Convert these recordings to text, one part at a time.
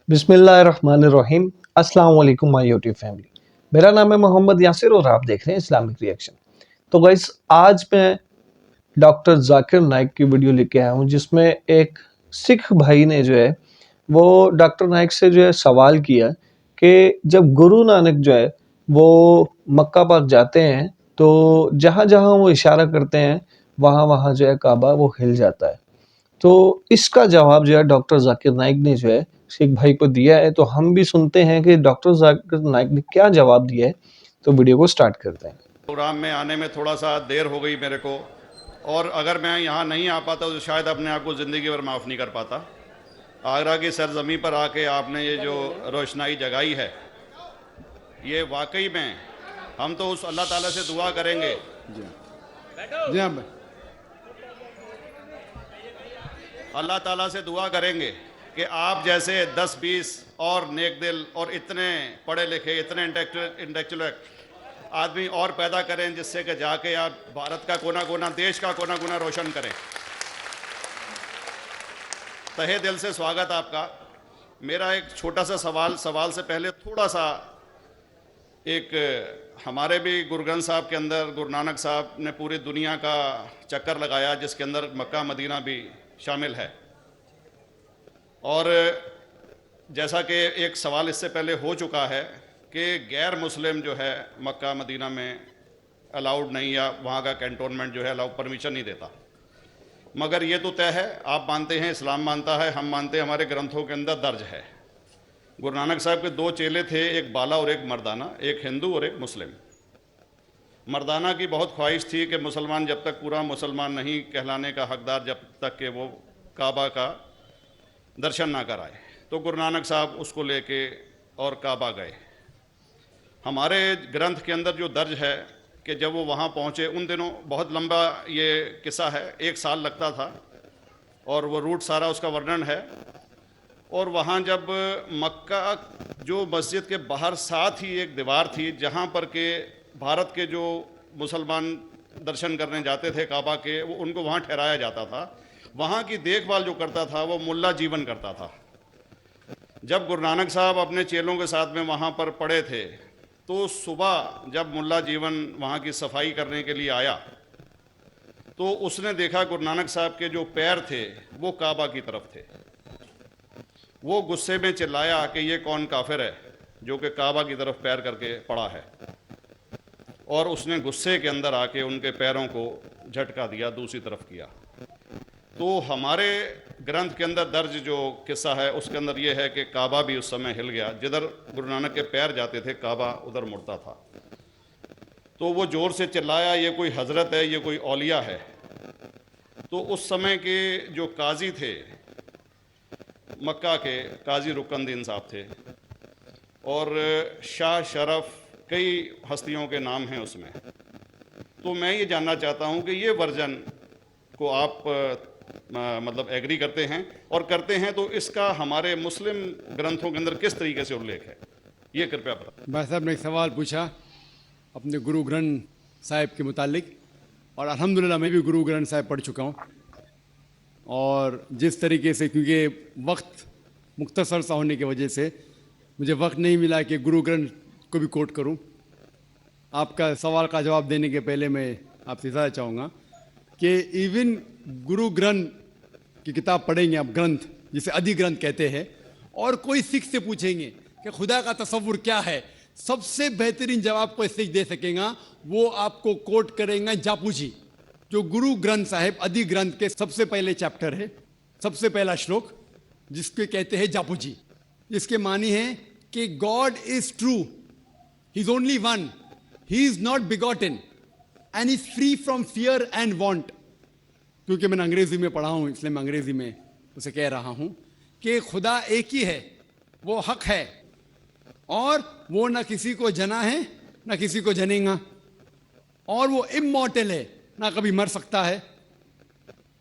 बिस्मिल्लाहिर्रहमानिर्रहीम। अस्सलाम वालेकुम माय यूट्यूब फैमिली। मेरा नाम है मोहम्मद यासिर और आप देख रहे हैं इस्लामिक रिएक्शन। तो गाइस, आज मैं डॉक्टर जाकिर नाइक की वीडियो लेके आया हूँ जिसमें एक सिख भाई ने जो है वो डॉक्टर नाइक से जो है सवाल किया कि जब गुरु नानक जो है वो मक्का पाक जाते हैं तो जहाँ जहाँ वो इशारा करते हैं वहाँ वहाँ जो है काबा वो हिल जाता है। तो इसका जवाब जो है डॉक्टर जाकिर नाइक ने जो है शेख भाई को दिया है। तो हम भी सुनते हैं कि डॉक्टर जाकिर नाइक ने क्या जवाब दिया है। तो वीडियो को स्टार्ट करते हैं। प्रोग्राम में आने में थोड़ा सा देर हो गई मेरे को, और अगर मैं यहाँ नहीं आ पाता तो शायद अपने आप को ज़िंदगी भर माफ़ नहीं कर पाता। आगरा की सरजमी पर आके आपने ये जो रोशनाई जगाई है, ये वाकई में हम तो उस अल्लाह ताला से दुआ करेंगे। जी हाँ। अल्लाह ताला से दुआ करेंगे कि आप जैसे 10-20 और नेक दिल और इतने पढ़े लिखे, इतने इंटेलेक्चुअल आदमी और पैदा करें, जिससे कि जाके आप भारत का कोना कोना, देश का कोना कोना रोशन करें। तहे दिल से स्वागत आपका। मेरा एक छोटा सा सवाल से पहले थोड़ा सा एक, हमारे भी गुरु ग्रंथ साहब के अंदर गुरु नानक साहब ने पूरी दुनिया का चक्कर लगाया, जिसके अंदर मक्का मदीना भी शामिल है। और जैसा कि एक सवाल इससे पहले हो चुका है कि गैर मुस्लिम जो है मक्का मदीना में अलाउड नहीं, या वहाँ का कैंटोनमेंट जो है अलाउ परमिशन नहीं देता। मगर ये तो तय है, आप मानते हैं, इस्लाम मानता है, हम मानते हैं, हमारे ग्रंथों के अंदर दर्ज है। गुरु नानक साहब के 2 चेले थे, एक बाला और एक मर्दाना, एक हिंदू और एक मुस्लिम। मर्दाना की बहुत ख्वाहिश थी कि मुसलमान जब तक पूरा मुसलमान नहीं कहलाने का हकदार, जब तक कि वो काबा का दर्शन ना कराए, तो गुरु नानक साहब उसको लेके और काबा गए। हमारे ग्रंथ के अंदर जो दर्ज है कि जब वो वहाँ पहुँचे, उन दिनों बहुत लंबा ये किस्सा है, 1 साल लगता था, और वो रूट सारा उसका वर्णन है। और वहाँ जब मक्का, जो मस्जिद के बाहर साथ ही एक दीवार थी जहाँ पर के भारत के जो मुसलमान दर्शन करने जाते थे काबा के, वो उनको वहाँ ठहराया जाता था। वहाँ की देखभाल जो करता था वो मुल्ला जीवन करता था। जब गुरु नानक साहब अपने चेलों के साथ में वहाँ पर पड़े थे, तो सुबह जब मुल्ला जीवन वहाँ की सफाई करने के लिए आया, तो उसने देखा गुरु नानक साहब के जो पैर थे वो काबा की तरफ थे। वो गुस्से में चिल्लाया कि ये कौन काफिर है जो कि काबा की तरफ पैर करके पड़ा है, और उसने गुस्से के अंदर आके उनके पैरों को झटका दिया, दूसरी तरफ किया। तो हमारे ग्रंथ के अंदर दर्ज जो किस्सा है उसके अंदर ये है कि काबा भी उस समय हिल गया, जिधर गुरु नानक के पैर जाते थे काबा उधर मुड़ता था। तो वो ज़ोर से चिल्लाया, ये कोई हजरत है, ये कोई औलिया है। तो उस समय के जो काजी थे मक्का के, काजी रुकनदीन साहब थे, और शाह शरफ, कई हस्तियों के नाम हैं उसमें। तो मैं ये जानना चाहता हूँ कि ये वर्जन को आप मतलब एग्री करते हैं, और करते हैं तो इसका हमारे मुस्लिम ग्रंथों के अंदर किस तरीके से उल्लेख है, ये कृपया बताएं। भाई साहब ने एक सवाल पूछा अपने गुरु ग्रंथ साहिब के मुतालिक, और अल्हम्दुलिल्लाह मैं भी गुरु ग्रंथ साहिब पढ़ चुका हूँ। और जिस तरीके से, क्योंकि वक्त मुख्तसर सा होने की वजह से मुझे वक्त नहीं मिला कि गुरु ग्रंथ को भी कोट करूँ। आपका सवाल का जवाब देने के पहले मैं आपसे ज़्यादा चाहूँगा कि इवन गुरु ग्रंथ की किताब पढ़ेंगे आप, ग्रंथ जिसे आदि ग्रंथ कहते हैं, और कोई सिख से पूछेंगे कि खुदा का तसव्वुर क्या है, सबसे बेहतरीन जवाब कोई सिख दे सकेगा वो आपको कोट करेंगे जापू जी, जो गुरु ग्रंथ साहिब आदि ग्रंथ के सबसे पहले चैप्टर है, सबसे पहला श्लोक, जिसके कहते हैं जापू जी। जिसके मानी है कि God is true, he is only one, he is not begotten and is free from fear and want. क्योंकि मैंने अंग्रेजी में पढ़ा हूं, इसलिए मैं अंग्रेजी में उसे कह रहा हूं कि खुदा एक ही है, वो हक है, और वो ना किसी को जना है ना किसी को जनेगा, और वो इमॉर्टल है, ना कभी मर सकता है।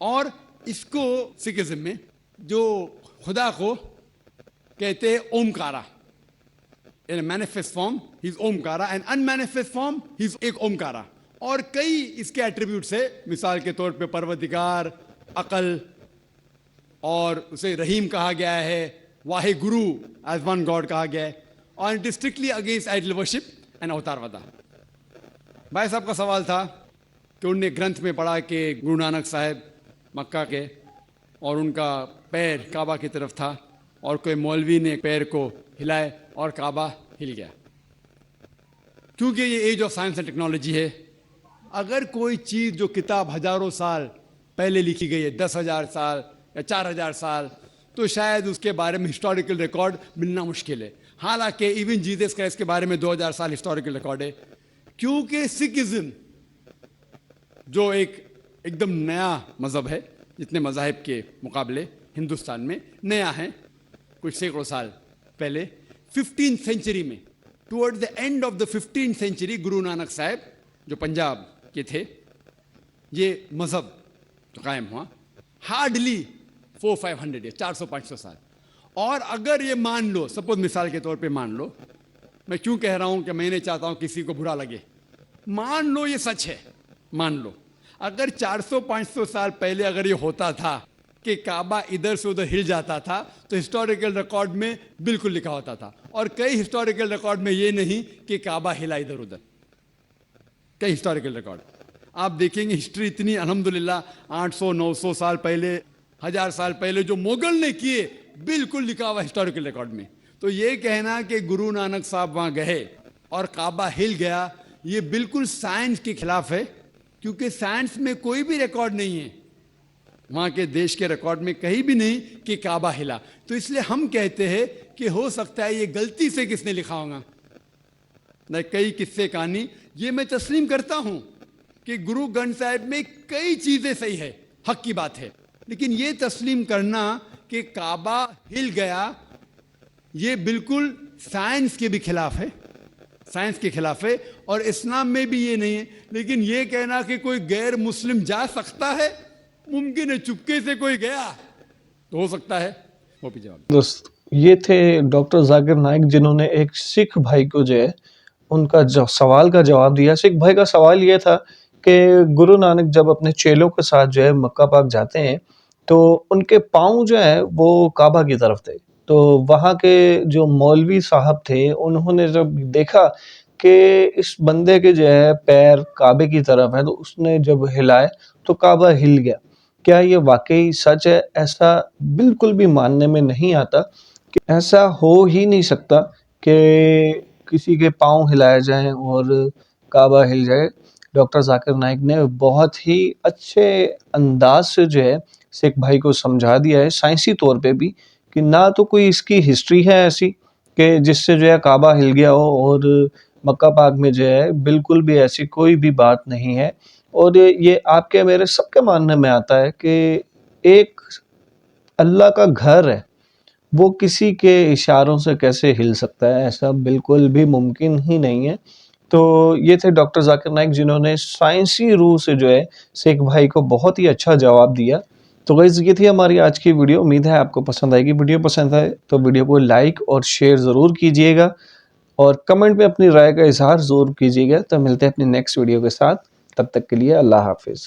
और इसको सिखिज्म में जो खुदा को कहते हैं Omkara, in manifest form he is Omkara, and unmanifest form he is एक ओमकारा। और कई इसके एट्रीब्यूट्स है, मिसाल के तौर पे परवरदिगार, अकल, और उसे रहीम कहा गया है, Wahe Guru as one God कहा गया है, और it strictly against idol worship and अवतारवादा। भाई साहब का सवाल था कि उनने ग्रंथ में पढ़ा कि गुरु नानक साहब मक्का के और उनका पैर काबा की तरफ था और कोई मौलवी ने पैर को हिलाए और काबा हिल गया। क्योंकि ये age of science and technology है, अगर कोई चीज़ जो किताब हजारों साल पहले लिखी गई है, 10,000 साल या 4,000 साल, तो शायद उसके बारे में हिस्टोरिकल रिकॉर्ड मिलना मुश्किल है। हालांकि इवन जीसस क्राइस्ट के बारे में 2000 साल हिस्टोरिकल रिकॉर्ड है, क्योंकि सिखिज्म जो एकदम नया मज़हब है, जितने मज़ाहिब के मुकाबले हिंदुस्तान में नया है, कुछ सैकड़ों साल पहले 15th सेंचुरी में, toward the end of the 15th century, Guru Nanak साहब जो पंजाब के थे, ये मज़हब तो कायम हुआ हार्डली 400-500 या 400-500 साल। और अगर ये मान लो, सपोज मिसाल के तौर पे मान लो, मैं क्यों कह रहा हूं कि मैं नहीं चाहता हूं किसी को बुरा लगे, मान लो ये सच है, मान लो अगर 400-500 साल पहले अगर ये होता था कि काबा इधर से उधर हिल जाता था, तो हिस्टोरिकल रिकॉर्ड में बिल्कुल लिखा होता था। और कई हिस्टोरिकल रिकॉर्ड में ये नहीं कि काबा हिला इधर उधर, कई हिस्टोरिकल रिकॉर्ड आप देखेंगे। हिस्ट्री इतनी अल्हम्दुलिल्लाह 800-900 साल पहले, 1000 साल पहले जो मुगल ने किए, बिल्कुल लिखा हुआ हिस्टोरिकल रिकॉर्ड में। तो ये कहना कि गुरु नानक साहब वहाँ गए और काबा हिल गया, ये बिल्कुल साइंस के खिलाफ है, क्योंकि साइंस में कोई भी रिकॉर्ड नहीं है, वहाँ के देश के रिकॉर्ड में कहीं भी नहीं कि काबा हिला। तो इसलिए हम कहते हैं कि हो सकता है ये गलती से किसने लिखा होगा न, कई किस्से कहानी। ये मैं तस्लीम करता हूँ कि गुरु ग्रंथ साहिब में कई चीज़ें सही है, हक की बात है, लेकिन ये तस्लीम करना कि काबा हिल गया, ये बिल्कुल साइंस के भी खिलाफ है, साइंस के खिलाफ है। और इस्लाम में भी ये नहीं है। लेकिन ये कहना कि कोई गैर मुस्लिम जा सकता है, मुमकिन है, चुपके से कोई गया तो हो सकता है। वो भी जवाब दोस्त, ये थे डॉक्टर जाकिर नाइक, जिन्होंने एक सिख भाई को जो है उनका सवाल का जवाब दिया। सिख भाई का सवाल ये था कि गुरु नानक जब अपने चेलों के साथ जो है मक्का पाक जाते हैं, तो उनके पाँव जो है वो काबा की तरफ थे। तो वहाँ के जो मौलवी साहब थे, उन्होंने जब देखा कि इस बंदे के जो है पैर काबे की तरफ है, तो उसने जब हिलाए तो काबा हिल गया। क्या ये वाकई सच है? ऐसा बिल्कुल भी मानने में नहीं आता कि ऐसा हो ही नहीं सकता कि किसी के पाँव हिलाए जाएं और काबा हिल जाए। डॉक्टर जाकिर नाइक ने बहुत ही अच्छे अंदाज से जो है सिख भाई को समझा दिया है, साइंसी तौर पे भी, कि ना तो कोई इसकी हिस्ट्री है ऐसी कि जिससे जो है काबा हिल गया हो, और मक्का पाक में जो है बिल्कुल भी ऐसी कोई भी बात नहीं है। और ये आपके मेरे सबके मानने में आता है कि एक अल्लाह का घर है, वो किसी के इशारों से कैसे हिल सकता है? ऐसा बिल्कुल भी मुमकिन ही नहीं है। तो ये थे डॉक्टर जाकिर नाइक, जिन्होंने साइंसी रूह से जो है सिख भाई को बहुत ही अच्छा जवाब दिया। तो गाइस, ये थी हमारी आज की वीडियो। उम्मीद है आपको पसंद आएगी। वीडियो पसंद आए तो वीडियो को लाइक और शेयर ज़रूर कीजिएगा, और कमेंट में अपनी राय का इजहार ज़रूर कीजिएगा। तो मिलते हैं अपनी नेक्स्ट वीडियो के साथ, तब तक के लिए अल्लाह हाफिज़।